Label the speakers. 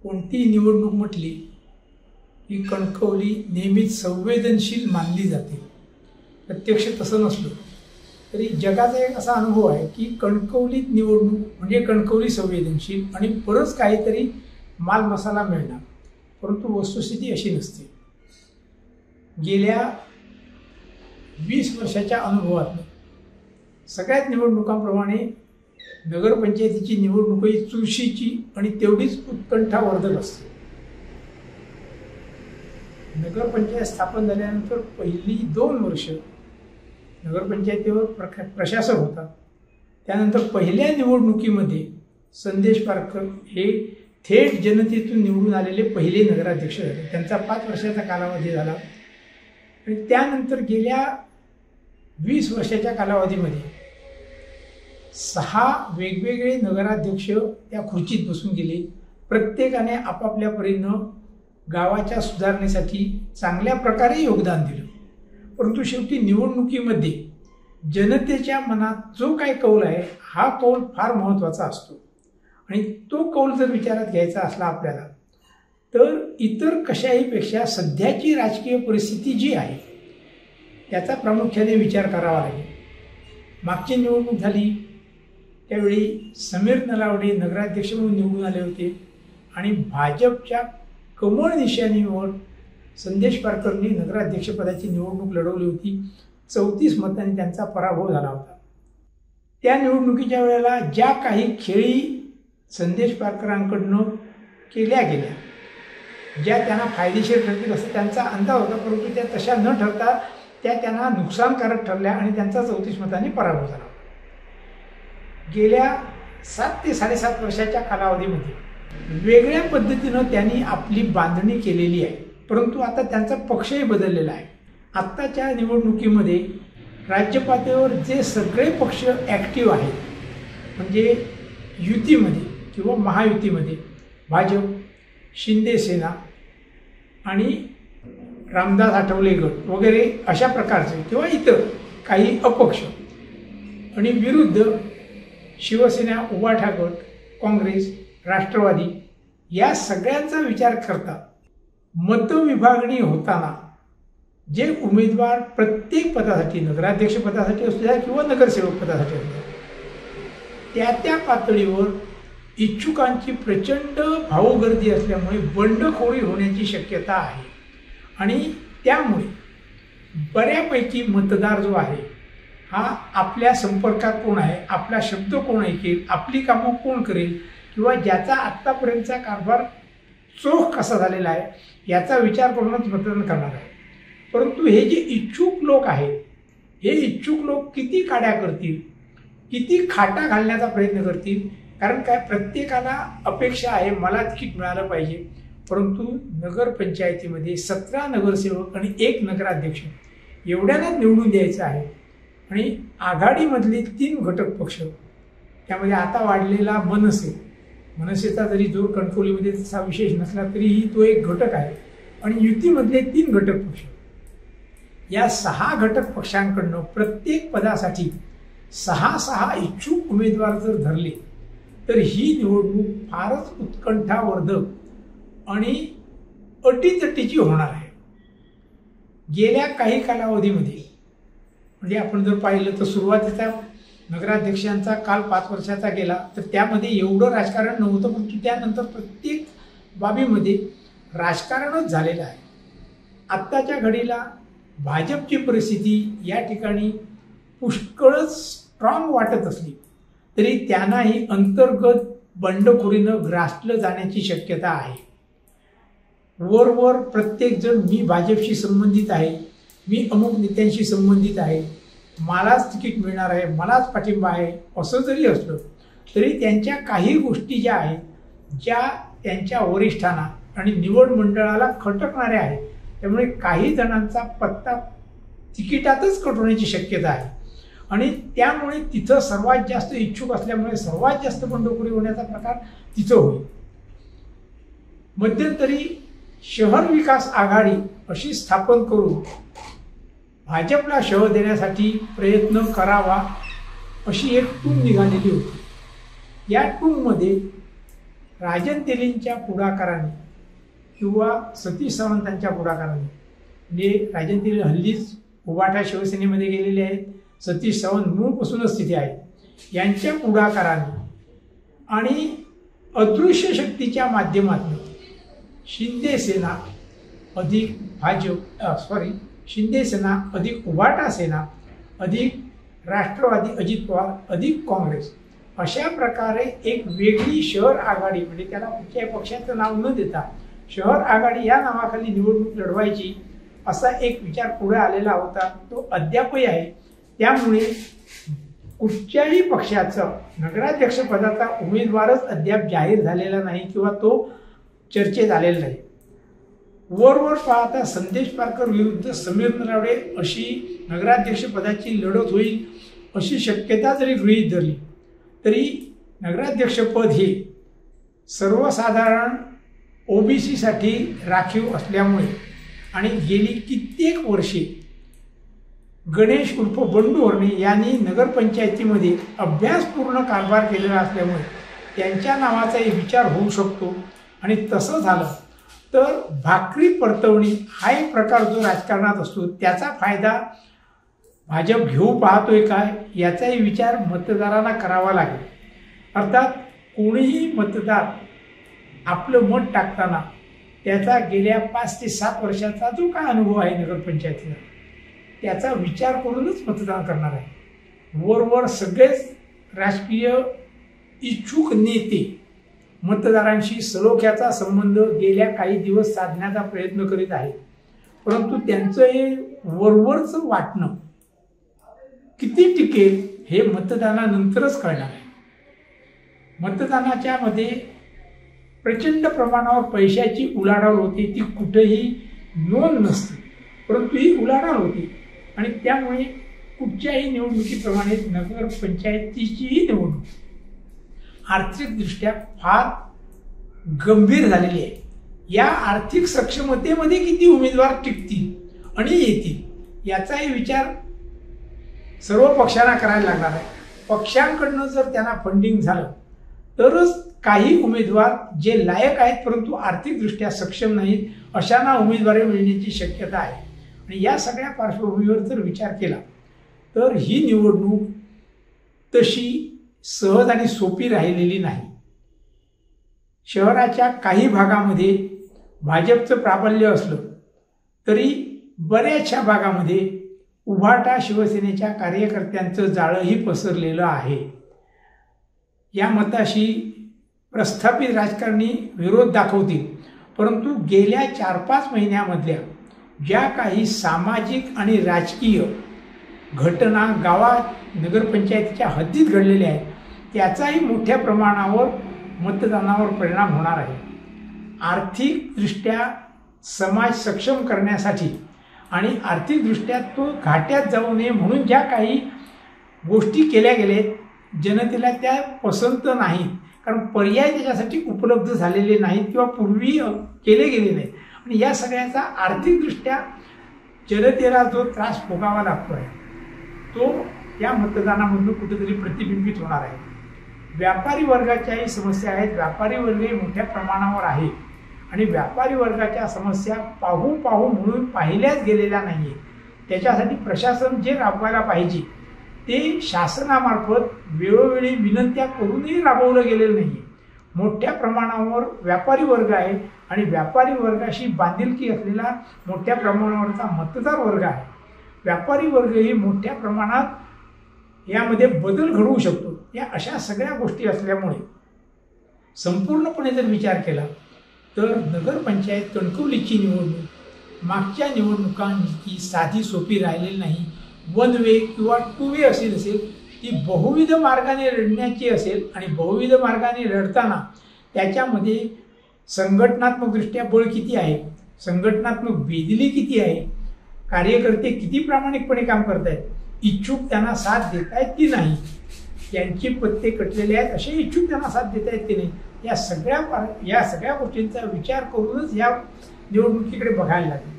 Speaker 1: कोणती निवडणूक म्हटली की कणकवली नेहमीच संवेदनशील मानली जाते। प्रत्यक्ष तसं नसलं तरी जगाचा एक असा अनुभव आहे की कणकवलीत निवडणूक म्हणजे कणकवली संवेदनशील आणि बरंच काहीतरी माल मसाला मिळणार, परंतु वस्तुस्थिती अशी नसते। गेल्या 20 वर्षाच्या अनुभवातून सगळ्याच निवडणुकांप्रमाणे नगरपंचायतीची निवडणूक ही चुरशीची आणि तेवढीच उत्कंठावर्धक असते। नगरपंचायत स्थापन झाल्यानंतर पहिली 2 वर्ष नगरपंचायतीवर प्रशासक होता। त्यानंतर पहिल्या निवडणुकीमध्ये संदेश पारकर हे थेट जनतेतून निवडून आलेले पहिले नगराध्यक्ष झाले। त्यांचा 5 वर्षाचा कालावधी झाला आणि त्यानंतर गेल्या 20 वर्षाच्या कालावधीमध्ये 6 वेगवेगळे नगराध्यक्ष त्या खुर्चीत बसून गेले। प्रत्येकाने आपापल्या परीनं गावाच्या सुधारणेसाठी चांगल्या प्रकारे योगदान दिलं, परंतु शेवटी निवडणुकीमध्ये जनतेच्या मनात जो काही कौल आहे हा कौल फार महत्त्वाचा असतो आणि तो कौल जर विचारात घ्यायचा असला आपल्याला तर इतर कशाहीपेक्षा सध्याची राजकीय परिस्थिती जी आहे त्याचा प्रामुख्याने विचार करावा लागेल। मागची निवडणूक झाली त्यावेळी समीर नलावडे नगराध्यक्ष म्हणून निवडून आले होते आणि भाजपच्या कमळ निशाणीवर संदेश पारकरनी नगराध्यक्षपदाची निवडणूक लढवली होती। 34 मतांनी त्यांचा पराभव झाला होता। त्या निवडणुकीच्या वेळेला ज्या काही खेळी संदेश पारकरांकडनं केल्या गेल्या, ज्या त्यांना फायदेशीर ठरतील असं त्यांचा अंदाज होता, परंतु त्या तशा न ठरता त्या त्यांना नुकसानकारक ठरल्या आणि त्यांचा 34 मतांनी पराभव झाला। गेल्या 7 ते 7.5 वर्षाच्या कालावधीमध्ये वेगळ्या पद्धतीनं त्यांनी आपली बांधणी केलेली आहे, परंतु आता त्यांचा पक्षही बदललेला आहे। आत्ताच्या निवडणुकीमध्ये राज्य पातळीवर जे सगळे पक्ष ॲक्टिव्ह आहेत म्हणजे युतीमध्ये किंवा महायुतीमध्ये भाजप, शिंदे सेना आणि रामदास आठवले गट वगैरे अशा प्रकारचे किंवा इतर काही अपक्ष आणि विरुद्ध शिवसेना, उबाठा गट, काँग्रेस, राष्ट्रवादी या सगळ्यांचा विचार करता मतविभागणी होताना जे उमेदवार प्रत्येक पदासाठी नगराध्यक्ष पदासाठी असू द्या किंवा नगरसेवक पदासाठी असू द्या त्या त्या पातळीवर इच्छुकांची प्रचंड भाऊगर्दी असल्यामुळे बंडखोरी होण्याची शक्यता आहे आणि त्यामुळे बऱ्यापैकी मतदार जो आहे हा आपल्या संपर्कात कोण आहे, आपला शब्द कोण ऐकेल, आपली कामं कोण करेल किंवा ज्याचा आत्तापर्यंतचा कारभार चोख कसा झालेला आहे याचा विचार करूनच मतदान करणार आहे। परंतु हे जे इच्छुक लोक आहेत हे इच्छुक लोक किती काड्या करतील, किती खाटा घालण्याचा प्रयत्न करतील, कारण काय प्रत्येकाला अपेक्षा आहे मला तिकीट मिळालं पाहिजे, परंतु नगरपंचायतीमध्ये 17 नगरसेवक आणि 1 नगराध्यक्ष एवढ्यालाच निवडून द्यायचं आहे आणि आघाडीमधले 3 घटक पक्ष त्यामध्ये आता वाढलेला मनसेचा जरी जोर कणकवलीमध्ये तसा विशेष नसला तरीही तो एक घटक आहे आणि युतीमधले 3 घटक पक्ष या 6 घटक पक्षांकडनं प्रत्येक पदासाठी 6 इच्छुक उमेदवार जर धरले तर ही निवडणूक फारच उत्कंठावर्धक आणि अटीतटीची होणार आहे। गेल्या काही कालावधीमध्ये म्हणजे आपण जर पाहिलं तर सुरुवातीचा नगराध्यक्षांचा काल 5 वर्षाचा गेला तर त्यामध्ये एवढं राजकारण नव्हतं, परंतु त्यानंतर प्रत्येक बाबीमध्ये राजकारणच झालेलं आहे। आत्ताच्या घडीला भाजपची परिस्थिती या ठिकाणी पुष्कळच स्ट्रॉंग वाटत असली तरी त्यांनाही अंतर्गत बंडखोरीनं ग्रासलं जाण्याची शक्यता आहे। वरवर प्रत्येकजण मी भाजपशी संबंधित आहे, मी अमुक नेत्यांशी संबंधित आहे, मलाच तिकीट मिळणार आहे, मलाच पाठिंबा आहे असं जरी असलं तरी त्यांच्या काही गोष्टी ज्या आहेत ज्या त्यांच्या वरिष्ठांना आणि निवड मंडळाला खटकणाऱ्या आहेत, त्यामुळे काही जणांचा पत्ता तिकिटातच कट होण्याची शक्यता आहे आणि त्यामुळे तिथं सर्वात जास्त इच्छुक असल्यामुळे सर्वात जास्त बंडखोरी होण्याचा प्रकार तिथं होईल। मध्यंतरी शहर विकास आघाडी अशी स्थापन करून भाजपला शह देण्यासाठी प्रयत्न करावा अशी एक टूम निघालेली होती। या टूममध्ये राजन तेलींच्या पुढाकाराने किंवा सतीश सावंतांच्या पुढाकाराने, म्हणजे राजन तेली हल्लीच उभाटा शिवसेनेमध्ये गेलेले आहेत, सतीश सावंत मूळपासूनच तिथे आहेत, यांच्या पुढाकाराने आणि अदृश्य शक्तीच्या माध्यमातून शिंदे सेना अधिक शिंदे सेना अधिक उभाटा सेना अधिक राष्ट्रवादी अजित पवार अधिक काँग्रेस अशा प्रकारे एक वेगळी शहर आघाडी, म्हणजे त्याला कुठल्याही पक्षाचं नाव न देता शहर आघाडी या नावाखाली निवडणूक लढवायची असा एक विचार पुढे आलेला होता. तो अद्यापही आहे. त्यामुळे कुठच्याही पक्षाचं नगराध्यक्षपदाचा उमेदवारच अद्याप जाहीर झालेला नाही किंवा तो चर्चेत आलेला नाही. वर पाहता संदेश पारकर विरुद्ध समीर नलावडे अशी नगराध्यक्षपदाची लढत होईल अशी शक्यता जरी गृहीत धरली तरी नगराध्यक्षपद हे सर्वसाधारण ओबीसीसाठी राखीव असल्यामुळे आणि गेली कित्येक वर्षे गणेश उर्फ बंडू हरणे यांनी नगरपंचायतीमध्ये अभ्यासपूर्ण कारभार केलेला असल्यामुळे त्यांच्या नावाचाही विचार होऊ शकतो. आणि तसं झालं तर भाकरी परतवणी हा एक प्रकार जो राजकारणात असतो त्याचा फायदा भाजप घेऊ पाहतोय काय याचाही विचार मतदारांना करावा लागेल. अर्थात कोणीही मतदार आपलं मत टाकताना त्याचा गेल्या 5 ते 7 वर्षाचा जो काय अनुभव आहे नगरपंचायतीचा त्याचा विचार करूनच मतदान करणार आहे. वरवर सगळेच राजकीय इच्छुक नेते मतदारांशी सलोख्याचा संबंध गेल्या काही दिवस साधण्याचा प्रयत्न करीत आहेत, परंतु त्यांचं हे वरवरचं वाटणं किती टिकेल हे मतदानानंतरच कळणार आहे. मतदानाच्या मध्ये प्रचंड प्रमाणावर पैशाची उलाढाल होती, ती कुठेही नोंद नसते, परंतु ही उलाढाल होती आणि त्यामुळे कुठच्याही निवडणुकीप्रमाणे नगरपंचायतीचीही निवडणूक आर्थिकदृष्ट्या फार गंभीर झालेली आहे. या आर्थिक सक्षमतेमध्ये किती उमेदवार टिकतील आणि येतील याचाही विचार सर्व पक्षांना करायला लागणार आहे. पक्षांकडनं जर त्यांना फंडिंग झालं तरच काही उमेदवार जे लायक आहेत परंतु आर्थिकदृष्ट्या सक्षम नाहीत अशांना उमेदवारी मिळण्याची शक्यता आहे. आणि या सगळ्या पार्श्वभूमीवर जर विचार केला तर ही निवडणूक तशी सहज आणि सोपी राहिलेली नाही. शहराच्या काही भागामध्ये भाजपचं प्राबल्य असलं तरी बऱ्याचशा भागामध्ये उभाटा शिवसेनेच्या कार्यकर्त्यांचं जाळंही पसरलेलं आहे. या मताशी प्रस्थापित राजकारणी विरोध दाखवतील, परंतु गेल्या 4-5 महिन्यामधल्या ज्या काही सामाजिक आणि राजकीय घटना गावात नगरपंचायतीच्या हद्दीत घडलेल्या आहेत त्याचाही मोठ्या प्रमाणावर मतदानावर परिणाम होणार आहे. आर्थिकदृष्ट्या समाज सक्षम करण्यासाठी आणि आर्थिकदृष्ट्या तो घाट्यात जाऊ नये म्हणून ज्या काही गोष्टी केल्या गेल्यात जनतेला त्या पसंत नाहीत, कारण पर्याय त्याच्यासाठी उपलब्ध झालेले नाहीत किंवा पूर्वी केले गेले नाहीत. आणि या सगळ्याचा आर्थिकदृष्ट्या जनतेला जो त्रास भोगावा लागतो आहे तो या मतदानामधून कुठेतरी प्रतिबिंबित होणार आहे. व्यापारी वर्गाच्याही समस्या आहेत. व्यापारी वर्गही मोठ्या प्रमाणावर आहे आणि व्यापारी वर्गाच्या समस्या पाहू म्हणून पाहिल्याच गेलेल्या नाही आहेत. त्याच्यासाठी प्रशासन जे राबवायला पाहिजे ते शासनामार्फत वेळोवेळी विनंत्या करूनही राबवलं गेलेलं नाही आहे. मोठ्या प्रमाणावर व्यापारी वर्ग आहे आणि व्यापारी वर्गाशी बांधिलकी असलेला मोठ्या प्रमाणावरचा मतदार वर्ग आहे. व्यापारी वर्गही मोठ्या प्रमाणात यामध्ये बदल घडवू शकतो. या अशा सगळ्या गोष्टी असल्यामुळे संपूर्णपणे जर विचार केला तर नगरपंचायत कणकवलीची निवडणूक मागच्या निवडणुकांची साधी सोपी राहिलेली नाही. 1 वे किंवा 2 वे असेल ती बहुविध मार्गाने लढण्याची असेल आणि बहुविध मार्गाने लढताना त्याच्यामध्ये संघटनात्मकदृष्ट्या बळ किती आहे, संघटनात्मक बेदिली किती आहे, कार्यकर्ते किती प्रामाणिकपणे काम करत आहेत, इच्छुक त्यांना साथ देत आहेत की नाही, यांचे पत्ते कटलेले आहेत असे इच्छुक त्यांना साथ देत आहेत की नाही, या सगळ्या गोष्टींचा विचार करूनच या निवडणुकीकडे बघायला लागेल.